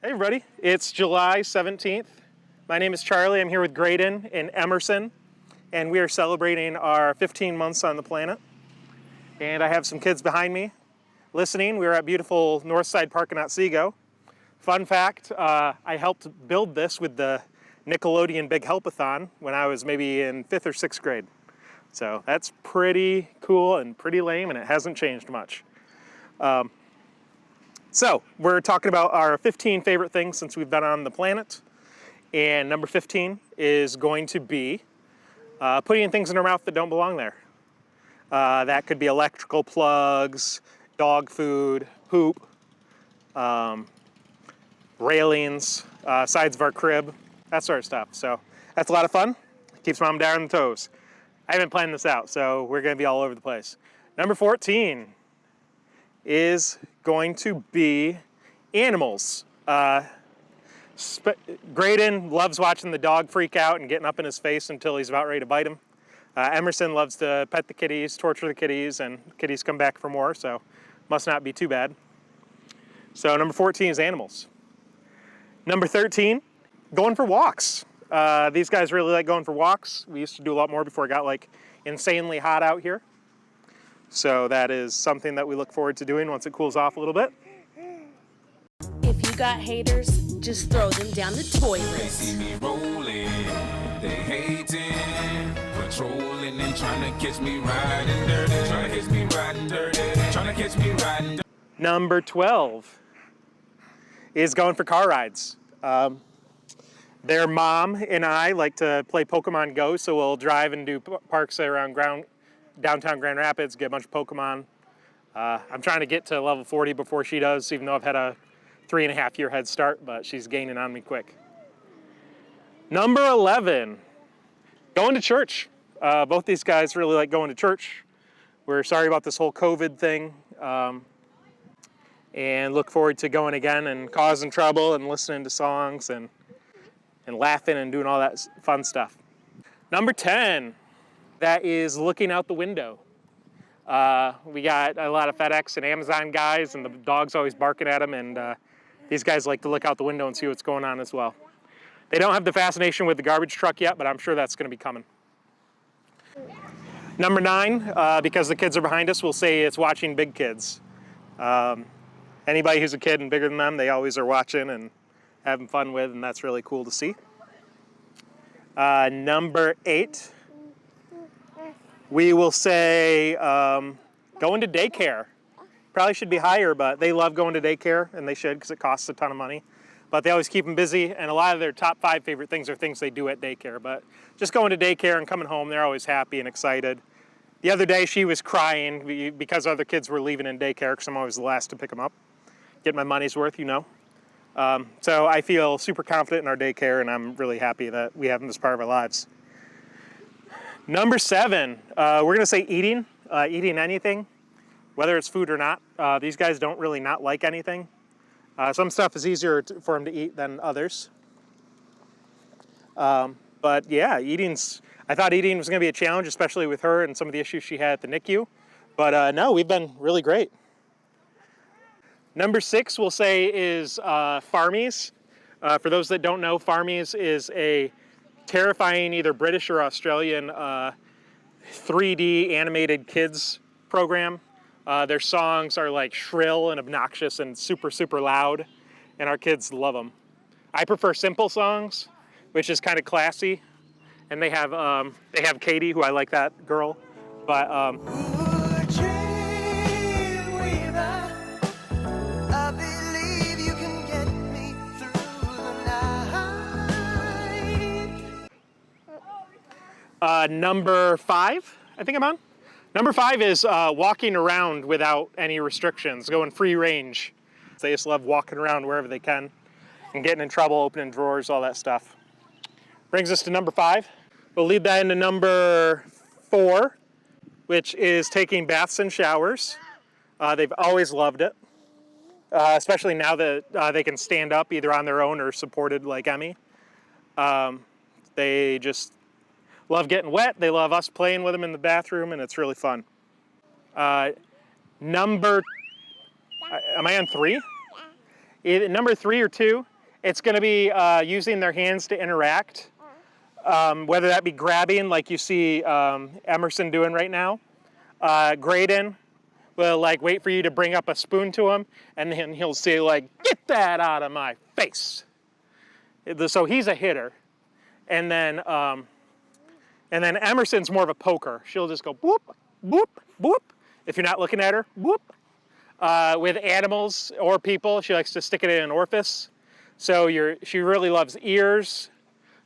Hey everybody, it's July 17th. My name is Charlie. I'm here with Graydon and Emerson, and we are celebrating our 15 months on the planet. And I have some kids behind me listening. We were at beautiful Northside Park in Otsego. Fun fact, I helped build this with the Nickelodeon Big Helpathon when I was maybe in 5th or 6th grade. So that's pretty cool and pretty lame, and it hasn't changed much. So we're talking about our 15 favorite things since we've been on the planet. And number 15 is going to be putting things in our mouth that don't belong there. That could be electrical plugs, dog food, poop, railings, sides of our crib, that sort of stuff. So that's a lot of fun. Keeps mom and dad on the toes. I haven't planned this out, so we're gonna be all over the place. Number 14 is going to be animals. Graydon loves watching the dog freak out and getting up in his face until he's about ready to bite him. Emerson loves to pet the kitties, torture the kitties, and kitties come back for more, so must not be too bad. So number 14 is animals. Number 13, going for walks. These guys really like going for walks. We used to do a lot more before it got like insanely hot out here. So that is something that we look forward to doing once it cools off a little bit. If you got haters, just throw them down the toilet. They see me rolling, they hating, patrolling and trying to catch me riding dirty, trying to catch me riding dirty, trying to catch me riding dirty. Number 12 is going for car rides. Their mom and I like to play Pokemon Go, so we'll drive and do parks around downtown Grand Rapids, get a bunch of Pokemon. I'm trying to get to level 40 before she does, even though I've had a 3.5-year head start, but she's gaining on me quick. Number 11, going to church. Both these guys really like going to church. We're sorry about this whole COVID thing, and look forward to going again and causing trouble and listening to songs and laughing and doing all that fun stuff. Number 10, that is looking out the window. We got a lot of FedEx and Amazon guys, and the dog's always barking at them, and these guys like to look out the window and see what's going on as well. They don't have the fascination with the garbage truck yet, but I'm sure that's gonna be coming. Number 9, because the kids are behind us, we'll say it's watching big kids. Anybody who's a kid and bigger than them, they always are watching and having fun with, and that's really cool to see. Number 8, we will say going to daycare. Probably should be higher, but they love going to daycare, and they should because it costs a ton of money. But they always keep them busy, and a lot of their top 5 favorite things are things they do at daycare. But just going to daycare and coming home, they're always happy and excited. The other day, she was crying because other kids were leaving in daycare, because I'm always the last to pick them up. Get my money's worth, you know. So I feel super confident in our daycare, and I'm really happy that we have them as part of our lives. Number 7, we're gonna say eating anything, whether it's food or not. These guys don't really not like anything. Some stuff is easier for them to eat than others. But yeah, I thought eating was gonna be a challenge, especially with her and some of the issues she had at the NICU. But no, we've been really great. Number 6, we'll say, is Farmies. For those that don't know, Farmies is a terrifying either British or Australian 3D animated kids program. Their songs are like shrill and obnoxious and super, super loud, and our kids love them. I prefer simple songs, which is kind of classy, and they have Katie, who I like that girl, but number 5, I think I'm on. Number 5 is walking around without any restrictions, going free range. They just love walking around wherever they can and getting in trouble, opening drawers, all that stuff. Brings us to number 5. We'll lead that into number 4, which is taking baths and showers. They've always loved it, especially now that they can stand up either on their own or supported like Emmy. They just love getting wet. They love us playing with them in the bathroom, and it's really fun. Am I on 3? Either number 3 or 2, it's going to be using their hands to interact, whether that be grabbing like you see Emerson doing right now. Graydon will like wait for you to bring up a spoon to him, and then he'll say like, "Get that out of my face." So he's a hitter, and then Emerson's more of a poker. She'll just go boop, boop, boop. If you're not looking at her, boop. With animals or people, she likes to stick it in an orifice. So she really loves ears,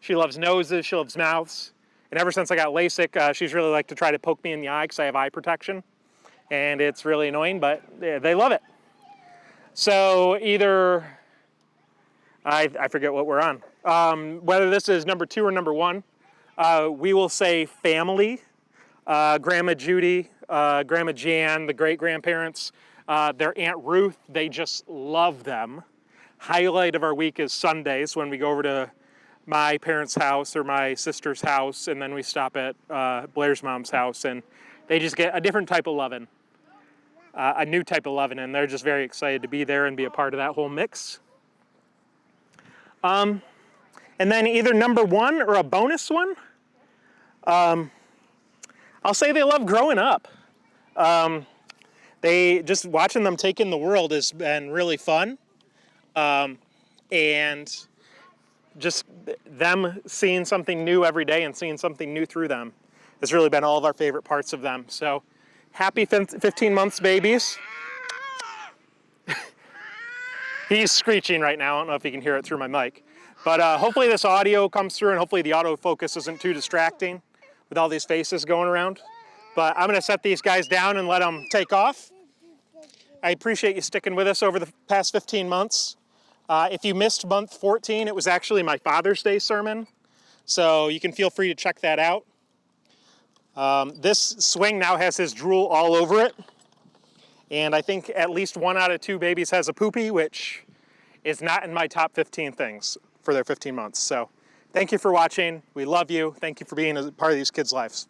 she loves noses, she loves mouths. And ever since I got LASIK, she's really liked to try to poke me in the eye because I have eye protection. And it's really annoying, but they love it. So either, I forget what we're on. Whether this is number 2 or number 1, we will say family. Grandma Judy, Grandma Jan, the great-grandparents, their Aunt Ruth, they just love them. Highlight of our week is Sundays when we go over to my parents' house or my sister's house, and then we stop at Blair's mom's house, and they just get a different type of loving, a new type of loving, and they're just very excited to be there and be a part of that whole mix. And then either number 1 or a bonus one, I'll say they love growing up. They just watching them take in the world has been really fun. And just them seeing something new every day and seeing something new through them has really been all of our favorite parts of them. So happy 15 months, babies. He's screeching right now. I don't know if you can hear it through my mic. But hopefully this audio comes through, and hopefully the autofocus isn't too distracting with all these faces going around. But I'm gonna set these guys down and let them take off. I appreciate you sticking with us over the past 15 months. If you missed month 14, it was actually my Father's Day sermon. So you can feel free to check that out. This swing now has his drool all over it. And I think at least 1 out of 2 babies has a poopy, which is not in my top 15 things for their 15 months. So thank you for watching. We love you. Thank you for being a part of these kids' lives.